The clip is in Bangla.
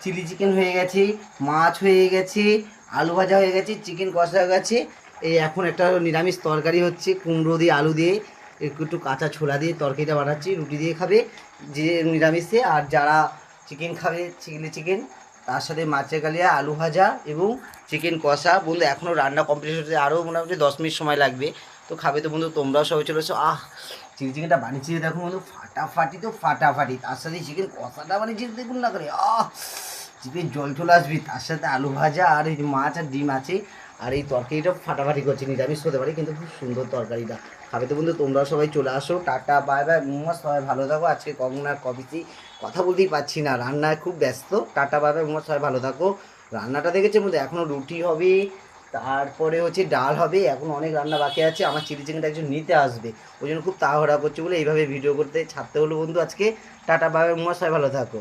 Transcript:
চিলি চিকেন হয়ে গেছে, মাছ হয়ে গেছে, আলু ভাজা হয়ে গেছে, চিকেন কষা হয়ে গেছে। এই এখন একটা নিরামিষ তরকারি হচ্ছে, কুমড়ো দিয়ে আলু দিয়ে একটু একটু কাঁচা ছোলা দিয়ে তরকারিটা বানাচ্ছি, রুটি দিয়ে খাবে যে নিরামিষে। আর যারা চিকেন খাবে চিলি চিকেন, তার সাথে মাছের কালিয়া, আলু ভাজা এবং চিকেন কষা। বন্ধু এখনও রান্না কমপ্লিট হতে আরও মোটামুটি 10 মিনিট সময় লাগবে। তো খাবে তো বন্ধু, তোমরাও সবাই চলে এসো। চিলি চিকেনটা বানিয়েছি দেখো বন্ধু, ফাটাফাটি তো ফাটাফাটি। তার সাথে চিকেন কষাটা বানিয়েছি দেখুন না করে, চিকেন জল চলে আসবি। তার সাথে আলু ভাজা আর এই মাছ আর ডিম আছে। আর এই তরকারিটা ফাটাফাটি করছি, নিরামিষ হতে পারে কিন্তু খুব সুন্দর তরকারিটা। খাবে তো বন্ধু, তোমরাও সবাই চলে আসো। টাটা বাই বাই, সবাই ভালো থাকো। আজকে কখন আর কবিছি কথা বলতেই পারছি না, রান্নায় খুব ব্যস্ত। টাটা বাই বাই, সবাই ভালো থাকো। রান্নাটা দেখেছে বন্ধু, এখনও রুটি হবে, তারপরে হচ্ছে ডাল হবে, এখন অনেক রান্না বাকি আছে। আমার চিলি চিকেনটা একজন নিতে আসবে, ওই জন্য খুব তাড়াহুড়া করছে বলে এইভাবে ভিডিও করতে ছাড়তে হলো বন্ধু আজকে। টাটা বাই বাই, সবাই ভালো থাকো।